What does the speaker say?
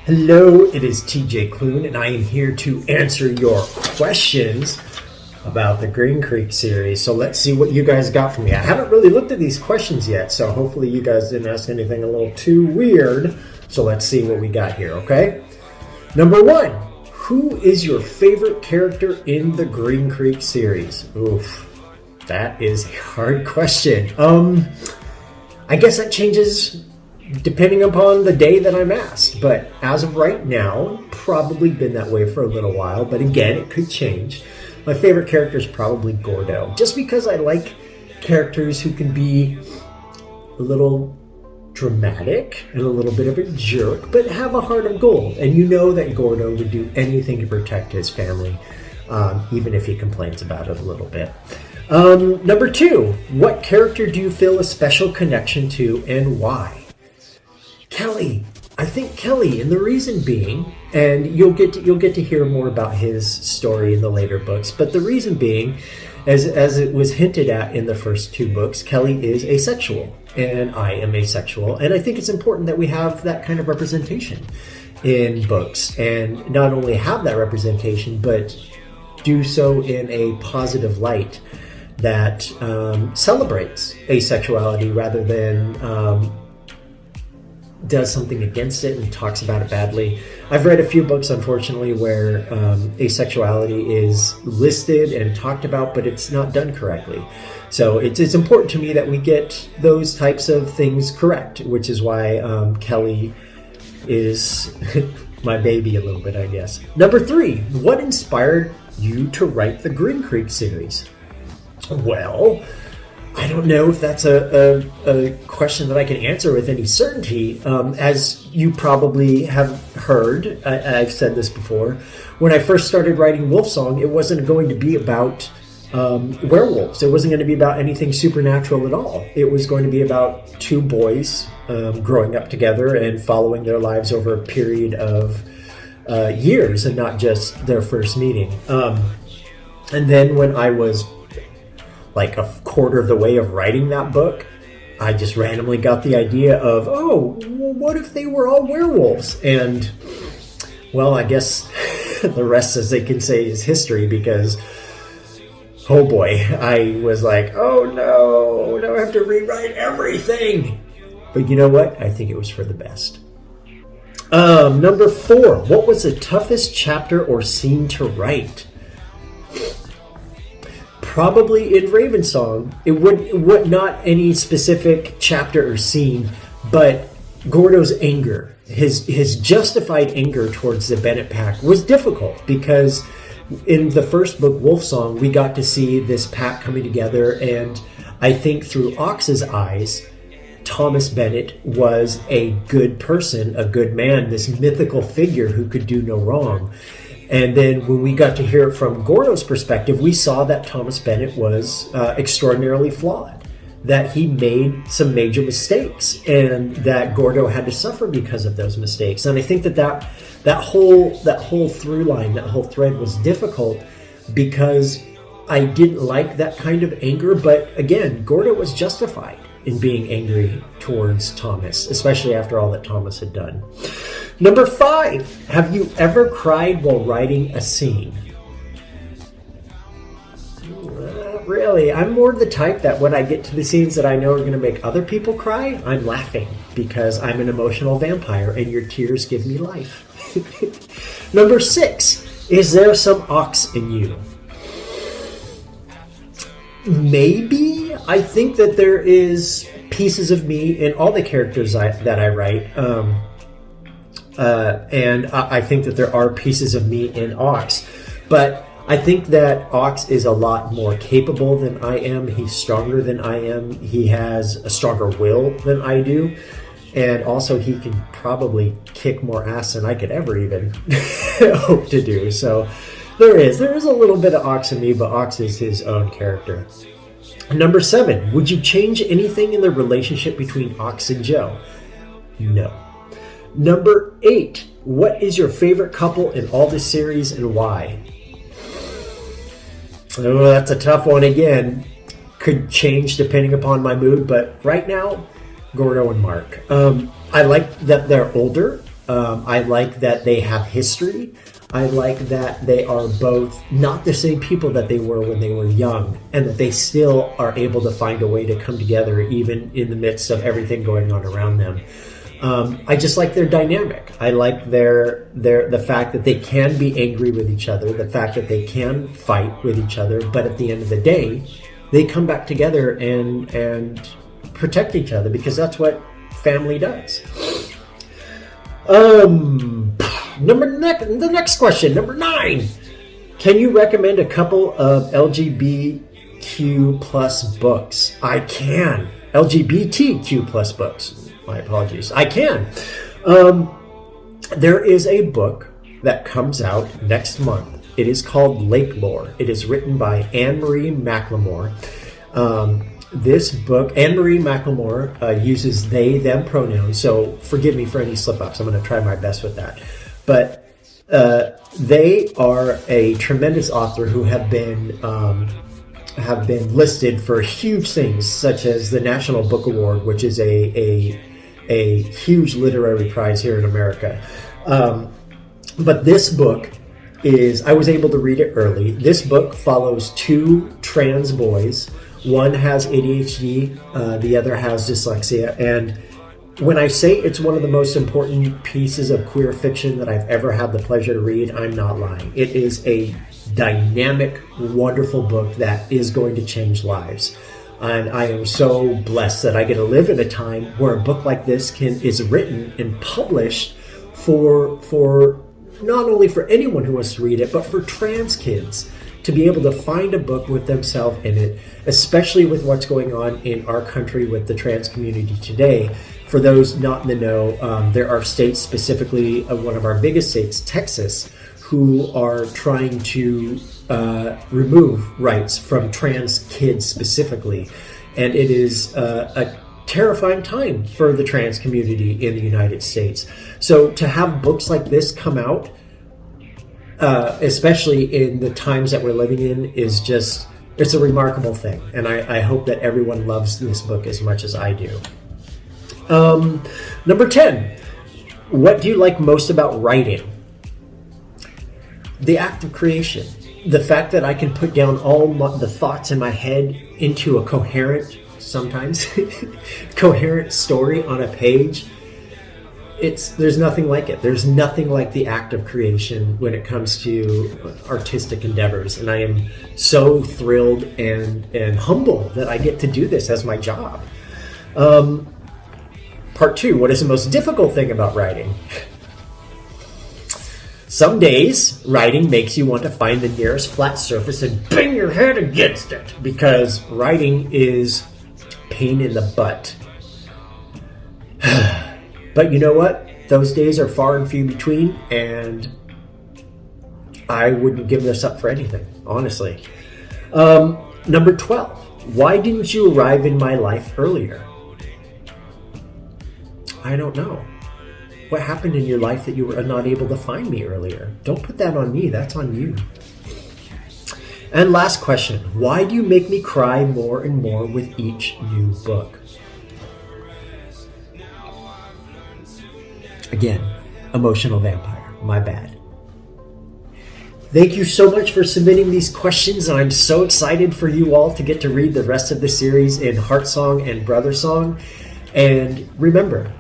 Hello, it is TJ Klune, and I am here to answer your questions about the Green Creek series. So let's see what you guys got from me. I haven't really looked at these questions yet, so hopefully you guys didn't ask anything a little too weird. So let's see what we got here, okay? Number one, who is your favorite character in the Green Creek series? Oof, that is a hard question. I guess that changes depending upon the day that I'm asked, but as of right now, probably been that way for a little while, but again, it could change. My favorite character is probably Gordo, just because I like characters who can be a little dramatic and a little bit of a jerk, but have a heart of gold. And you know that Gordo would do anything to protect his family, even if he complains about it a little bit. Number two, what character do you feel a special connection to and why? Kelly. I think Kelly, and the reason being, and you'll get to hear more about his story in the later books, but the reason being, as it was hinted at in the first two books, Kelly is asexual, and I am asexual, and I think it's important that we have that kind of representation in books, and not only have that representation, but do so in a positive light that celebrates asexuality rather than does something against it and talks about it badly. I've read a few books, unfortunately, where asexuality is listed and talked about, but it's not done correctly. So it's important to me that we get those types of things correct, which is why Kelly is my baby a little bit, I guess. Number three, what inspired you to write the Green Creek series? Well, I don't know if that's a question that I can answer with any certainty. As you probably have heard, I've said this before, when I first started writing Wolfsong, it wasn't going to be about werewolves. It wasn't going to be about anything supernatural at all. It was going to be about two boys growing up together and following their lives over a period of years and not just their first meeting. And then when I was like a quarter of the way of writing that book, I just randomly got the idea of, well, what if they were all werewolves? And, well, I guess the rest, as they can say, is history, because, oh boy, I was like, oh no, now I have to rewrite everything. But you know what? I think it was for the best. Number four, what was the toughest chapter or scene to write? Probably in Ravensong. It would not any specific chapter or scene, but Gordo's anger, his justified anger towards the Bennett pack was difficult, because in the first book, Wolfsong, we got to see this pack coming together, and I think through Ox's eyes, Thomas Bennett was a good person, a good man, this mythical figure who could do no wrong. And then when we got to hear it from Gordo's perspective, we saw that Thomas Bennett was extraordinarily flawed, that he made some major mistakes, and that Gordo had to suffer because of those mistakes. And I think that whole through line, that whole thread was difficult, because I didn't like that kind of anger. But again, Gordo was justified in being angry towards Thomas, especially after all that Thomas had done. Number five, have you ever cried while writing a scene? Not really. I'm more the type that when I get to the scenes that I know are going to make other people cry, I'm laughing, because I'm an emotional vampire and your tears give me life. Number six, is there some ox in you? Maybe. I think that there is pieces of me in all the characters that I write. And I think that there are pieces of me in Ox. But I think that Ox is a lot more capable than I am. He's stronger than I am. He has a stronger will than I do. And also he can probably kick more ass than I could ever even hope to do. So there is a little bit of Ox in me, but Ox is his own character. Number seven, would you change anything in the relationship between Ox and Joe? No. Number eight, what is your favorite couple in all the series and why? Oh, that's a tough one again. Could change depending upon my mood, but right now, Gordo and Mark. I like that they're older I like that they have history. I like that they are both not the same people that they were when they were young, and that they still are able to find a way to come together even in the midst of everything going on around them. I just like their dynamic. I like the fact that they can be angry with each other, the fact that they can fight with each other, but at the end of the day, they come back together and protect each other, because that's what family does. The next question, number 9. Can you recommend a couple of LGBTQ plus books? I can. LGBTQ plus books. My apologies. I can. There is a book that comes out next month. It is called Lake Lore. It is written by Anne-Marie McLemore. This book, Anne-Marie McLemore uses they, them pronouns, so forgive me for any slip-ups. I'm going to try my best with that. But they are a tremendous author who have been listed for huge things, such as the National Book Award, which is a huge literary prize here in America. But this book I was able to read it early. This book follows 2 trans boys. One has ADHD, the other has dyslexia. And when I say it's one of the most important pieces of queer fiction that I've ever had the pleasure to read, I'm not lying. It is a dynamic, wonderful book that is going to change lives. And I am so blessed that I get to live in a time where a book like this is written and published for not only for anyone who wants to read it, but for trans kids to be able to find a book with themselves in it, especially with what's going on in our country with the trans community today. For those not in the know, there are states, specifically one of our biggest states, Texas, who are trying to remove rights from trans kids specifically. And it is a terrifying time for the trans community in the United States. So to have books like this come out, especially in the times that we're living in, is just, it's a remarkable thing. And I hope that everyone loves this book as much as I do. Number 10, what do you like most about writing? The act of creation. The fact that I can put down all the thoughts in my head into a coherent, sometimes, coherent story on a page. There's nothing like it. There's nothing like the act of creation when it comes to artistic endeavors. And I am so thrilled and humble that I get to do this as my job. Part 2, what is the most difficult thing about writing? Some days, writing makes you want to find the nearest flat surface and bang your head against it, because writing is pain in the butt. But you know what? Those days are far and few between, and I wouldn't give this up for anything, honestly. Number 12, why didn't you arrive in my life earlier? I don't know. What happened in your life that you were not able to find me earlier? Don't put that on me. That's on you. And last question. Why do you make me cry more and more with each new book? Again, emotional vampire. My bad. Thank you so much for submitting these questions. I'm so excited for you all to get to read the rest of the series in Heart Song and Brother Song. And remember,